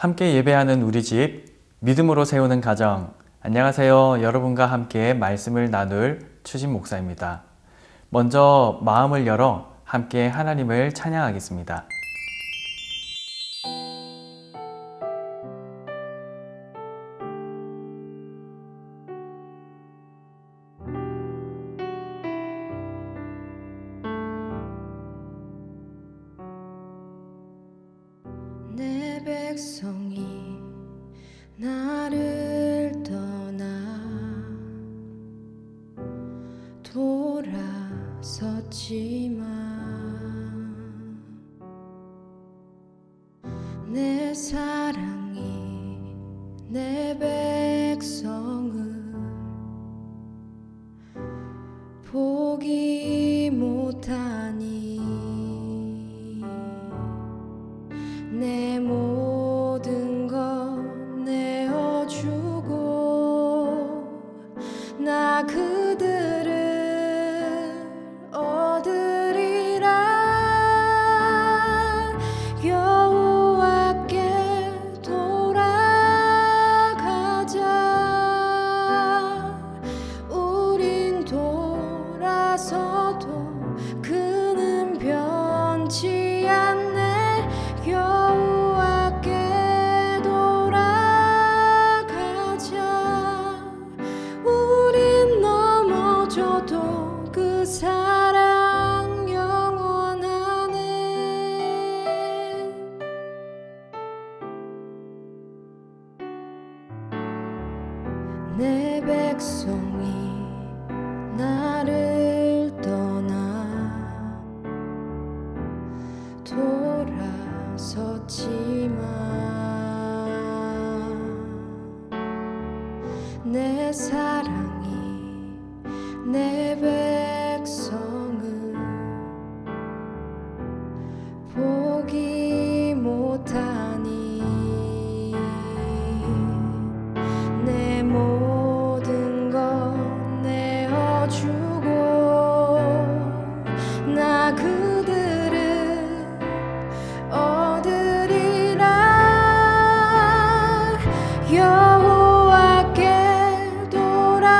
함께 예배하는 우리 집, 믿음으로 세우는 가정. 안녕하세요. 여러분과 함께 말씀을 나눌 추진 목사입니다. 먼저 마음을 열어 함께 하나님을 찬양하겠습니다. 내 백성이 나를 떠나 돌아섰지만 내 사랑이 내 백성을 포기 못하니 내 모든 것 내어주고 나 그들을 얻으리라. 여호와께 돌아가자. 우린 돌아서도 그는 변치 않네. 여호와께 돌아가자. 우린 넘어져도 그 사랑 영원하네. 내 백성이 나를 떠나 돌아섰지만 내 사랑이 내 백성을 포기 못하니 내 모든 것 내어주고 나 그들을 얻으리라. 여호와께 돌아가자.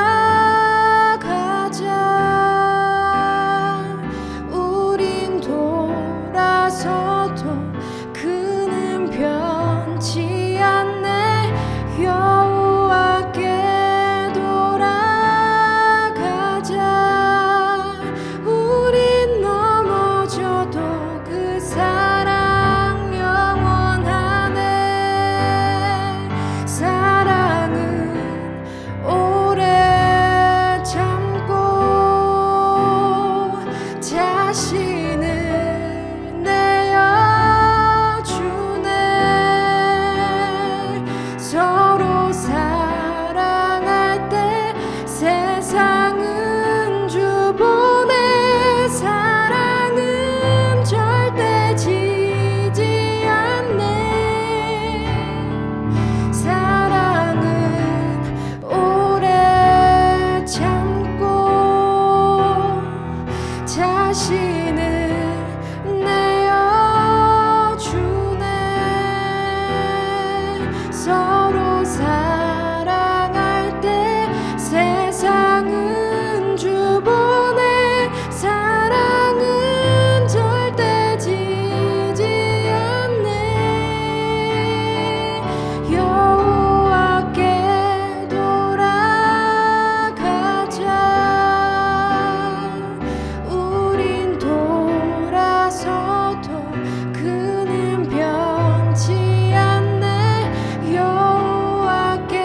우린 돌아서도 그는 변치 않네. 여호와께 돌아가자. 우린 넘어져도 그 사랑 영원하네. 사랑은 오래 참고 자신을 내어주네. 서로 사랑할 때 세상은 주보내. 사랑은 절대 지지 않네. 사랑은 오래 참고 자신을 내어주네. 서로 사랑할 때 세상은 주보내. 사랑은 절대 지지 않네. 여호와께 돌아가자. 우린 돌아서도 그는 변치 않네. 여호와께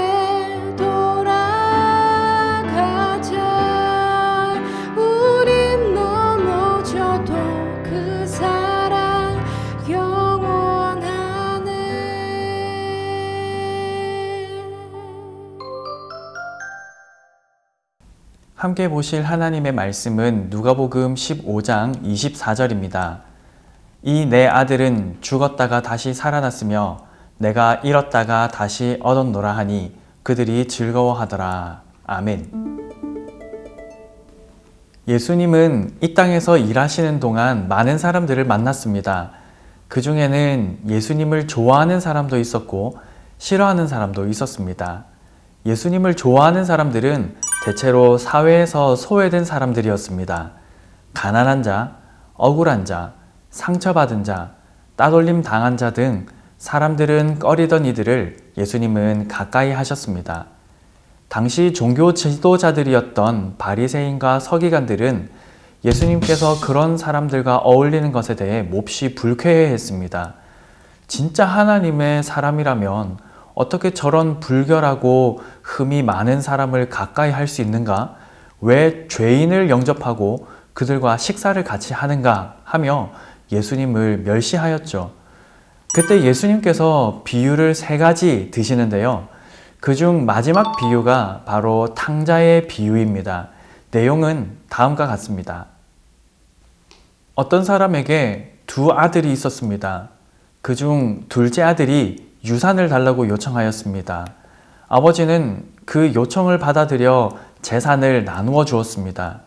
돌아가자. 우린 넘어져도 그 사랑 영원하네. 함께 보실 하나님의 말씀은 누가복음 15장 24절입니다. 이 내 아들은 죽었다가 다시 살아났으며 내가 잃었다가 다시 얻었노라 하니 그들이 즐거워하더라. 아멘. 예수님은 이 땅에서 일하시는 동안 많은 사람들을 만났습니다. 그 중에는 예수님을 좋아하는 사람도 있었고 싫어하는 사람도 있었습니다. 예수님을 좋아하는 사람들은 대체로 사회에서 소외된 사람들이었습니다. 가난한 자, 억울한 자, 상처받은 자, 따돌림 당한 자 등 사람들은 꺼리던 이들을 예수님은 가까이 하셨습니다. 당시 종교 지도자들이었던 바리새인과 서기관들은 예수님께서 그런 사람들과 어울리는 것에 대해 몹시 불쾌해했습니다. 진짜 하나님의 사람이라면 어떻게 저런 불결하고 흠이 많은 사람을 가까이 할 수 있는가? 왜 죄인을 영접하고 그들과 식사를 같이 하는가? 하며 예수님을 멸시하였죠. 그때 예수님께서 비유를 3가지 드시는데요. 그중 마지막 비유가 바로 탕자의 비유입니다. 내용은 다음과 같습니다. 어떤 사람에게 2 아들이 있었습니다. 그중 둘째 아들이 유산을 달라고 요청하였습니다. 아버지는 그 요청을 받아들여 재산을 나누어 주었습니다.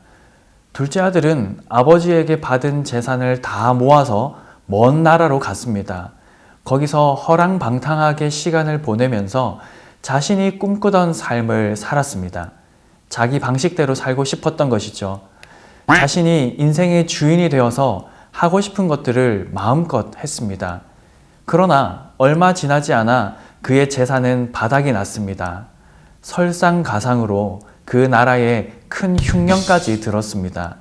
둘째 아들은 아버지에게 받은 재산을 다 모아서 먼 나라로 갔습니다. 거기서 허랑방탕하게 시간을 보내면서 자신이 꿈꾸던 삶을 살았습니다. 자기 방식대로 살고 싶었던 것이죠. 자신이 인생의 주인이 되어서 하고 싶은 것들을 마음껏 했습니다. 그러나 얼마 지나지 않아 그의 재산은 바닥이 났습니다. 설상가상으로 그 나라에 큰 흉년까지 들었습니다.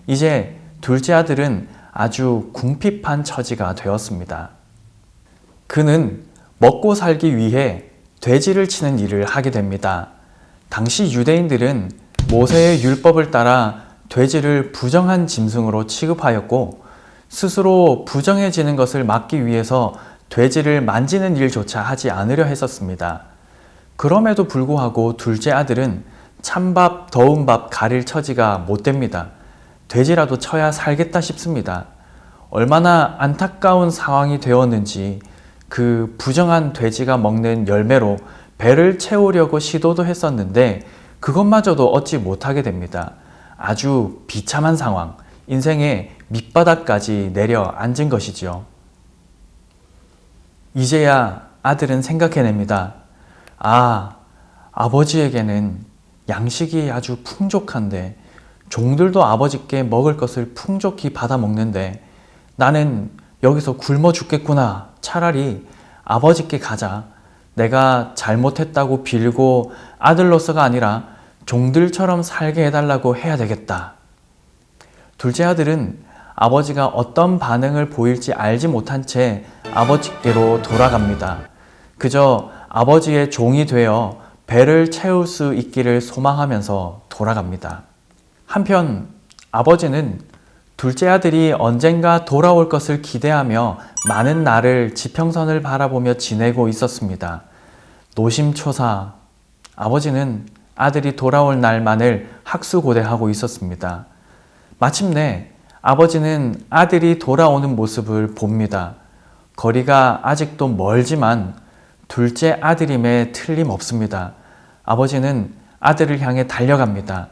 이제 둘째 아들은 아주 궁핍한 처지가 되었습니다. 그는 먹고 살기 위해 돼지를 치는 일을 하게 됩니다. 당시 유대인들은 모세의 율법을 따라 돼지를 부정한 짐승으로 취급하였고 스스로 부정해지는 것을 막기 위해서 돼지를 만지는 일조차 하지 않으려 했었습니다. 그럼에도 불구하고 둘째 아들은 찬밥, 더운 밥 가릴 처지가 못 됩니다. 돼지라도 쳐야 살겠다 싶습니다. 얼마나 안타까운 상황이 되었는지 그 부정한 돼지가 먹는 열매로 배를 채우려고 시도도 했었는데 그것마저도 얻지 못하게 됩니다. 아주 비참한 상황, 인생의 밑바닥까지 내려앉은 것이지요. 이제야 아들은 생각해냅니다. 아버지에게는 양식이 아주 풍족한데 종들도 아버지께 먹을 것을 풍족히 받아 먹는데 나는 여기서 굶어 죽겠구나. 차라리 아버지께 가자. 내가 잘못했다고 빌고 아들로서가 아니라 종들처럼 살게 해달라고 해야 되겠다. 둘째 아들은 아버지가 어떤 반응을 보일지 알지 못한 채 아버지께로 돌아갑니다. 그저 아버지의 종이 되어 배를 채울 수 있기를 소망하면서 돌아갑니다. 한편 아버지는 둘째 아들이 언젠가 돌아올 것을 기대하며 많은 날을 지평선을 바라보며 지내고 있었습니다. 노심초사 아버지는 아들이 돌아올 날만을 학수고대하고 있었습니다. 마침내 아버지는 아들이 돌아오는 모습을 봅니다. 거리가 아직도 멀지만 둘째 아들임에 틀림없습니다. 아버지는 아들을 향해 달려갑니다.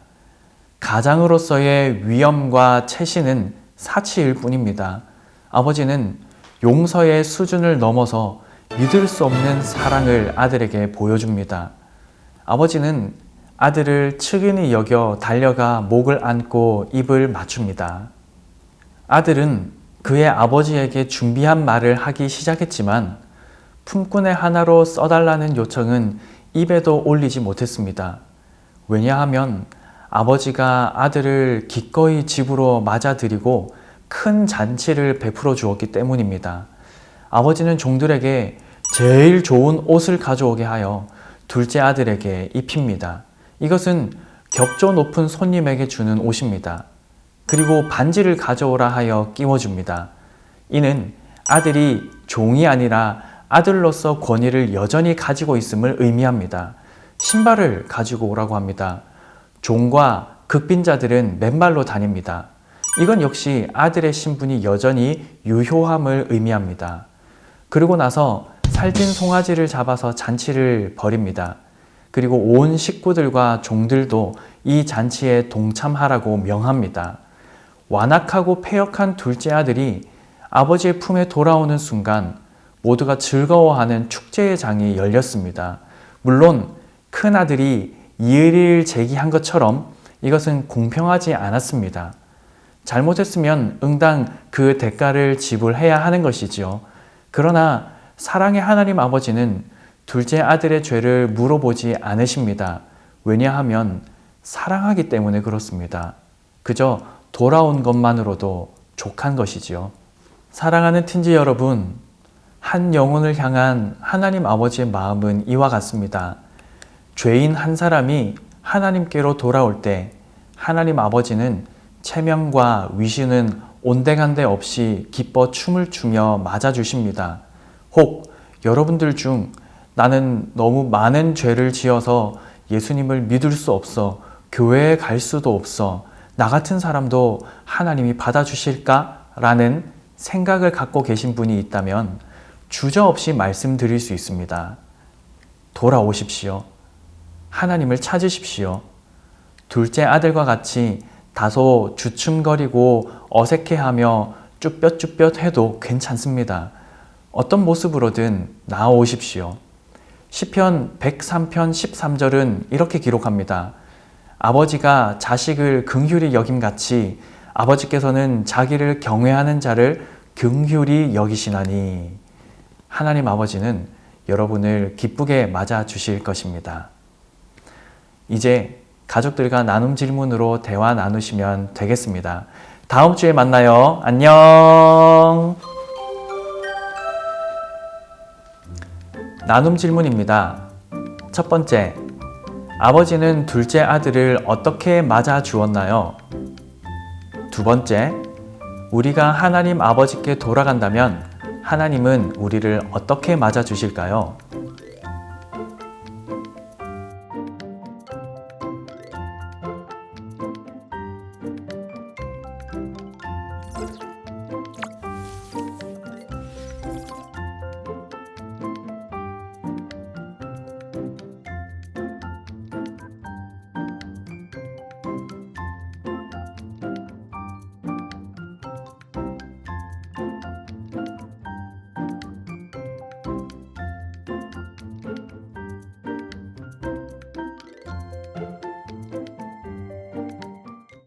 가장으로서의 위엄과 체신은 사치일 뿐입니다. 아버지는 용서의 수준을 넘어서 믿을 수 없는 사랑을 아들에게 보여줍니다. 아버지는 아들을 측은히 여겨 달려가 목을 안고 입을 맞춥니다. 아들은 그의 아버지에게 준비한 말을 하기 시작했지만 품꾼의 하나로 써달라는 요청은 입에도 올리지 못했습니다. 왜냐하면 아버지가 아들을 기꺼이 집으로 맞아들이고 큰 잔치를 베풀어 주었기 때문입니다. 아버지는 종들에게 제일 좋은 옷을 가져오게 하여 둘째 아들에게 입힙니다. 이것은 격조 높은 손님에게 주는 옷입니다. 그리고 반지를 가져오라 하여 끼워줍니다. 이는 아들이 종이 아니라 아들로서 권위를 여전히 가지고 있음을 의미합니다. 신발을 가지고 오라고 합니다. 종과 극빈자들은 맨발로 다닙니다. 이건 역시 아들의 신분이 여전히 유효함을 의미합니다. 그리고 나서 살찐 송아지를 잡아서 잔치를 벌입니다. 그리고 온 식구들과 종들도 이 잔치에 동참하라고 명합니다. 완악하고 패역한 둘째 아들이 아버지의 품에 돌아오는 순간 모두가 즐거워하는 축제의 장이 열렸습니다. 물론 큰아들이 이의를 제기한 것처럼 이것은 공평하지 않았습니다. 잘못했으면 응당 그 대가를 지불해야 하는 것이지요. 그러나 사랑의 하나님 아버지는 둘째 아들의 죄를 물어보지 않으십니다. 왜냐하면 사랑하기 때문에 그렇습니다. 그저 돌아온 것만으로도 족한 것이지요. 사랑하는 틴지 여러분, 한 영혼을 향한 하나님 아버지의 마음은 이와 같습니다. 죄인 한 사람이 하나님께로 돌아올 때 하나님 아버지는 체면과 위신은 온데간데 없이 기뻐 춤을 추며 맞아주십니다. 혹 여러분들 중 나는 너무 많은 죄를 지어서 예수님을 믿을 수 없어, 교회에 갈 수도 없어, 나 같은 사람도 하나님이 받아주실까? 라는 생각을 갖고 계신 분이 있다면 주저없이 말씀드릴 수 있습니다. 돌아오십시오. 하나님을 찾으십시오. 둘째 아들과 같이 다소 주춤거리고 어색해하며 쭈뼛쭈뼛해도 괜찮습니다. 어떤 모습으로든 나아오십시오. 시편 103편 13절은 이렇게 기록합니다. 아버지가 자식을 긍휼히 여김같이 아버지께서는 자기를 경외하는 자를 긍휼히 여기시나니. 하나님 아버지는 여러분을 기쁘게 맞아 주실 것입니다. 이제 가족들과 나눔 질문으로 대화 나누시면 되겠습니다. 다음 주에 만나요. 안녕. 나눔 질문입니다. 첫 번째, 아버지는 둘째 아들을 어떻게 맞아 주었나요? 두 번째, 우리가 하나님 아버지께 돌아간다면 하나님은 우리를 어떻게 맞아 주실까요?